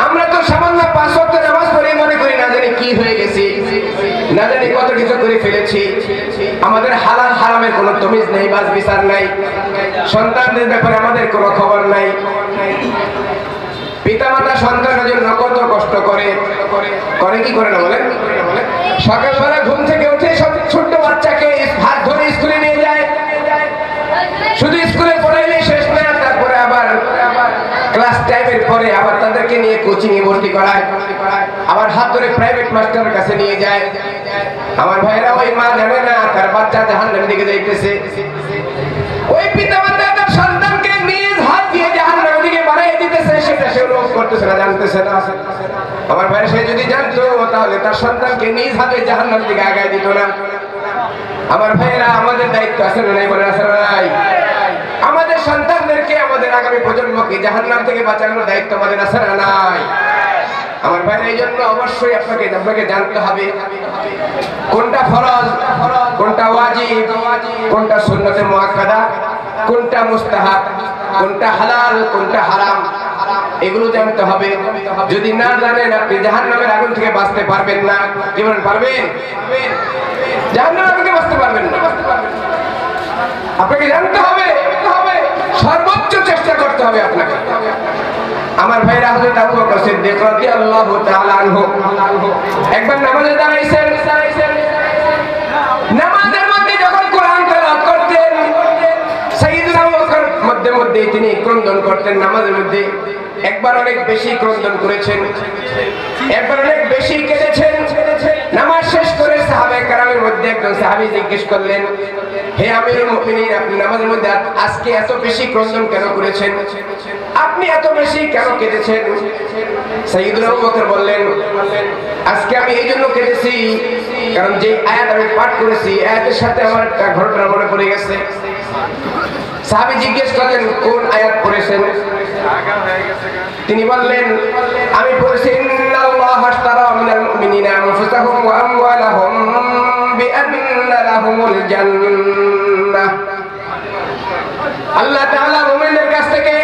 আমরা তো সামান্য 5 ওয়াক্ত নামাজ পড়ে মনে করি না জানি কি হয়ে গেছি, না জানি কত কিছু করে ফেলেছি। আমাদের হালাল হারামের কোনো তমিজ নেই, বাজ বিচার নাই। সন্তানদের ব্যাপারে আমাদের কোনো খবর নাই। পিতামাতা সন্তানের জন্য কত কষ্ট করে কি করে না বলেন? সকালবেলা ঘুম থেকে উঠে সব ছোট্ট বাচ্চাকে হাত ধরে স্কুলে নিয়ে যায়। শুধু স্কুলে পড়াইলে শেষ না, তারপরে আবার ক্লাস 10 পরে আবার তাদেরকে নিয়ে কোচিং এ ভর্তি করায়, আবার হাত ধরে প্রাইভেট মাস্টারের কাছে নিয়ে যায়। আমার ভাইরা, ওই মা জানে না তার বাচ্চা জাহান্নামের দিকে যাইতেছে। ওই পিতামাতা তার সন্তানকে নিজ হাত দিয়ে জাহান্নামের দিকে বাড়িয়ে দিতেছে, সেটা সে রোধ করতেছে না, জানতেছে না। আমার ভাইরা, সে যদি জানতো তাহলে তার সন্তানকে নিজ হাতে জাহান্নামের দিকে আগায় দিত না। আমার ভাইয়েরা, আমাদের দায়িত্ব আছে না নাই? বলে আছে না নাই? আমাদের সন্তানদেরকে, আমাদের আগামী প্রজন্মকে জাহান্নাম থেকে বাঁচানোর দায়িত্ব আমাদের আছে না নাই? আমার ভাইরা, এই জন্য অবশ্যই আপনাকে জানতে হবে কোনটা ফরজ, কোনটা ওয়াজিব, কোনটা সুন্নতে মুআক্কাদা, কোনটা মুস্তাহাব, কোনটা হালাল, কোনটা হারাম, এগুলো জানতে হবে। যদি না জানেন আপনি জাহান্নামের আগুন থেকে বাঁচতে পারবেন না। কি বলেন, পারবেন? জাহান্নামের আগুন থেকে বাঁচতে পারবেন না। আপনাকে জানতে হবে, সর্বোচ্চ চেষ্টা করতে হবে আপনাকে। আমার ভাইরা, হযরত আবু বকর সিদ্দিক রাদিয়াল্লাহু তাআলা আনহু একবার নামাজে দাঁড়াইছেন। নামাজের মধ্যে যখন কোরআন তেলাওয়াত করতেন, সাইয়েদনা আবু বকর মধ্যে মধ্যে তিনি ক্রন্দন করতেন নামাজের মধ্যে। একবার অনেক বেশি ক্রন্দন করেছেন, একবার অনেক বেশি কেঁদেছেন। নামাজ শেষ করে সাহাবায়ে কেরামের মধ্যে একজন সাহাবী জিজ্ঞেস করলেন, হে আমিরুল মুমিনিন, আপনি নামাজের মধ্যে আজকে এত বেশি ক্রন্দন কেন করেছেন? আপনি এত বেশি কেন কেঁদেছেন? সাইয়েদনা আবু বকর বললেন, আজকে আমি এই জন্য কেঁদেছি কারণ যে আয়াত আমি পাঠ করেছি, আয়াতের সাথে আমার একটা ঘটনা মনে পড়ে গেছে। সাহাবী জিজ্ঞেস করলেন, কোন আয়াত পড়েছেন? তিনি বললেন, আমি পড়েছি ইন্নাল্লাহা আশতারা মিনাল মুমিনিনা আনফুসাহুম ওয়া আমওয়ালাহুম বিআন্না লাহুমুল জান্নাহ। আল্লাহ তাআলা মুমিনদের কাছ থেকে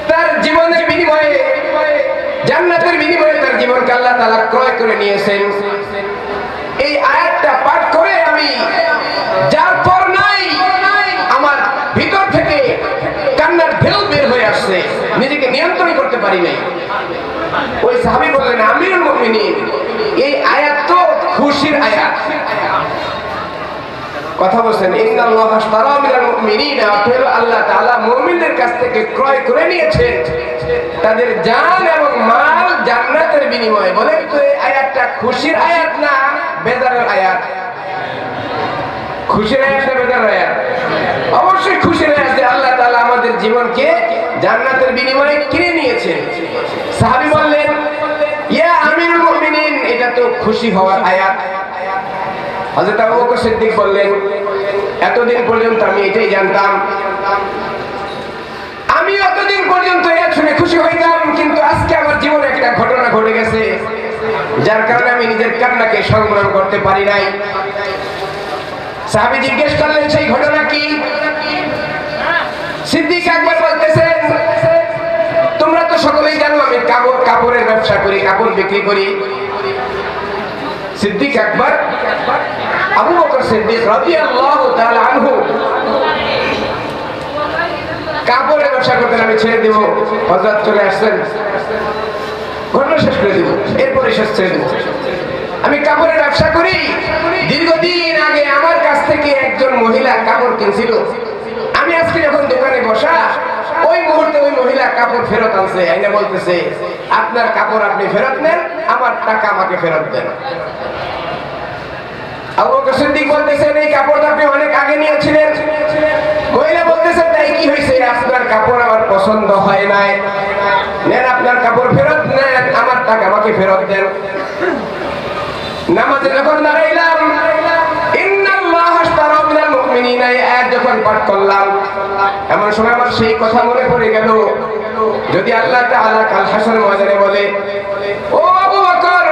তার জীবনের বিনিময়ে, জান্নাতের বিনিময়ে তার জীবনকে আল্লাহ তাআলা ক্রয় করে নিয়েছেন। এই আয়াতটা পাঠ করে আমি যার পর নাই, আমার ভিতর থেকে কান্নার ঢেউ বের হয়ে আসছে, নিজেকে নিয়ন্ত্রণ করতে পারি নাই। ওই সাহাবী বললেন, আমিরুল মুমিনিন, এই আয়াত তো খুশির আয়াত। কথা বলছেন, ইন্নাল্লাহা আশতারা মিনাল মুমিনিনা, আল্লাহ তাআলা মুমিনদের কাছ থেকে ক্রয় করে নিয়েছেন তাদের জান এবং মাল জান্নাতের বিনিময়ে। বলেন তো, এই আয়াতটা খুশির আয়াত না বেজারের আয়াত? খুশির আয়াত না বেজারের আয়াত? অবশ্যই খুশির আয়াত যে আল্লাহ তাআলা আমাদের জীবনকে জান্নাতের বিনিময়ে কিনে নিয়েছেন। সাহাবী বললেন, ইয়া আমিরুল মুমিনিন, এটা তো খুশি হওয়ার আয়াত। হযরত আবু বকর সিদ্দিক বললেন, এতদিন পর্যন্ত আমি এটাই জানতাম, আমি এতদিন পর্যন্ত এটা শুনে খুশি হইতাম, কিন্তু আজকে আমার জীবনে একটা ঘটনা ঘটে গেছে যার কারণে আমি নিজের কান্নাকে সংবরণ করতে পারি নাই। সাহাবী জিজ্ঞেস করলেন, সেই ঘটনা কি? সিদ্দিক আকবর বলতেছেন, তোমরা তো সকলেই জানো আমি কাপড়ের ব্যবসা করি, কাপড় বিক্রি করি। সিদ্দিক আকবর আবু বকর সিদ্দিক রাদিয়াল্লাহু তাআলা আনহু কাপড়ের ব্যবসা করতেন। আমি ছেড়ে দিব, হযরত চলে আসছেন, ঘটনা শেষ করে দিব, এরপরে শেষ ছেড়ে দিব। আমি কাপড়ের ব্যবসা করি। দীর্ঘদিন আগে আমার কাছ থেকে একজন মহিলা কাপড় কিনছিল। আমি আজকে যখন দোকানে বসা, ওই মুহূর্তে ওই মহিলা কাপড় ফেরত আনছে, আইনা বলতেছে, আপনার কাপড় আপনি ফেরত নেন, আমার টাকা আমাকে ফেরত দেন। আবু বকর সিদ্দিক বলতেছেন, এই কাপড়টা আপনি অনেক আগে নিয়েছিলেন। মহিলা বলতেছে, তাই কি হয়েছে? আপনার কাপড় আমার পছন্দ হয় নাই, নেন আপনার কাপড় ফেরত নেন, আমার টাকা আমাকে ফেরত দেন। নামাজে যখন দাঁড়াইলাম, ইন্নাল্লাহা আশতারা মিনাল মুমিনিনা, এই আয়াত যখন পাঠ করলাম, এমন সময় আমার সেই কথা মনে পড়ে গেল, যদি আল্লাহ তাআলা কাল হাসরের ময়দানে বলে, ও আবু বকর,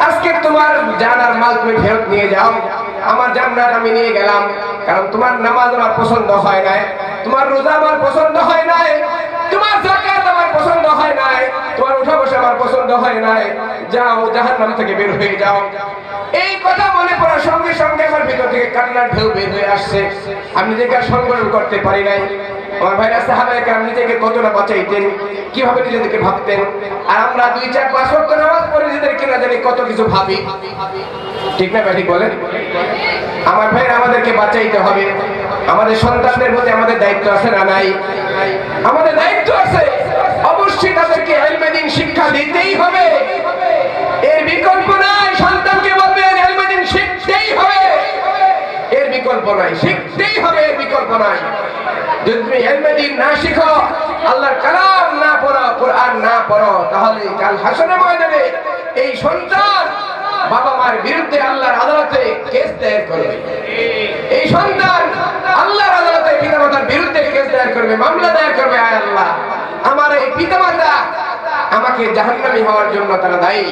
আজকে তোমার জান আর মাল তুমি ফেরত নিয়ে যাও, আমার জান্নাত আমি নিয়ে গেলাম, কারণ তোমার নামাজ আমার পছন্দ হয় নাই, তোমার রোজা আমার পছন্দ হয় নাই, তোমার যাকাত আমার পছন্দ হয় নাই, তোমার উঠা বসা আমার পছন্দ হয় নাই, যাও জাহান্নাম থেকে বের হয়ে যাও। এই কথা মনে পড়ার সঙ্গে সঙ্গে আমার ভিতর থেকে কান্নার ঢেউ বের হয়ে আসছে। আমি নিজেকে সংবরণ করতে পারি নাই। আমার ভাইরা, সাহাবায়ে কেরাম নিজেকে কতটা বাঁচাইতেন, কিভাবে নিজেদেরকে ভাবতেন, আর আমরা 2-4-5 ওয়াক্ত নামাজ পড়ে নিজেদেরকে না জানি কত কিছু ভাবি। ঠিক না ঠিক বলেন? আমার ভাইরা, আমাদেরকে বাঁচাইতে হবে। আমাদের সন্তানদের প্রতি আমাদের দায়িত্ব আছে না নাই? আমাদের দায়িত্ব আছে। অবশ্যই তাদেরকে ইলমে দ্বীন শিক্ষা দিতেই হবে, এর বিকল্প নাই। সন্তানকে বলবেন ইলমে দ্বীন শিখতেই হবে, এর বিকল্প নাই, শিখতেই হবে, এর বিকল্প নাই। যদি তুমি ইলমে দ্বীন না শিখো, আল্লাহর কালাম না পড়ো, কোরআন না পড়ো, তাহলে কাল হাসরের ময়দানে এই সন্তান বাবা মার বিরুদ্ধে আল্লাহর আদালতে কেস দায়ের করবে। এই সন্তান আল্লাহর আদালতে পিতামাতার বিরুদ্ধে কেস দায়ের করবে, মামলা দায়ের করবে। আয় আল্লাহ, আমার এই পিতামাতা আমাকে জাহান্নামী হওয়ার জন্য তারা দায়ী,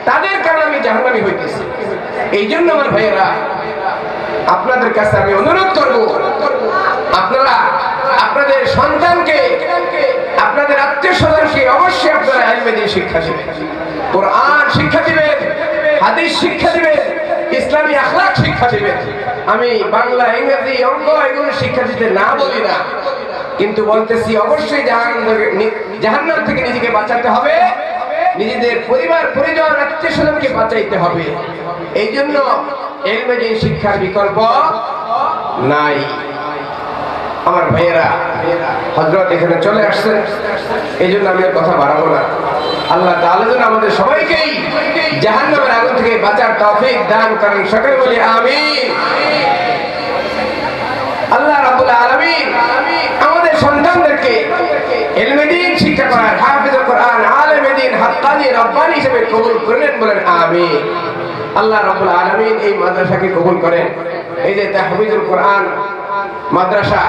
তাদের কারণে আমি জাহান্নামী হইতেছি। এই জন্য আমার ভাইয়েরা, আপনাদের কাছে আমি অনুরোধ করব, আপনারা আপনাদের সন্তানকে, আপনাদের আত্মীয় স্বজনকে অবশ্যই আপনারা ইলমে দ্বীন শিক্ষা দিবেন, কোরআন শিক্ষা দিবেন, হাদিস শিক্ষা দিবেন, ইসলামী আখলাক শিক্ষা দিবেন। আমি বাংলা, ইংরেজি, অঙ্ক এগুলো শিক্ষা দিতে না বলি না, কিন্তু বলতেছি অবশ্যই জাহান্নাম থেকে নিজেকে বাঁচাতে হবে, নিজেদের পরিবার পরিজন আত্মীয় স্বজনকে বাঁচাইতে হবে। এই জন্য ইলমে দ্বীন শিক্ষার বিকল্প নাই। আমার ভাইয়েরা, হযরত এখানে চলে আসছেন, এই জন্য আমি কথা বাড়াবো না। আল্লাহ তাআলা যেন আমাদের সবাইকেই জাহান্নামের আগুন থেকে বাঁচার তৌফিক দান করেন। সকলে বলি আমিন। আল্লাহ রাব্বুল আলামিন আমাদের সন্তানদেরকে ইলমে দ্বীন শিক্ষা করার হাফেজুল কোরআন, আলেমে দ্বীন, হাক্কানি রব্বানি হিসেবে কবুল করেন, বলেন আমিন। আল্লাহ রাব্বুল আলামিন এই মাদ্রাসাকে কবুল করেন। এই যে তাহফিজুল কোরআন মাদ্রাসা,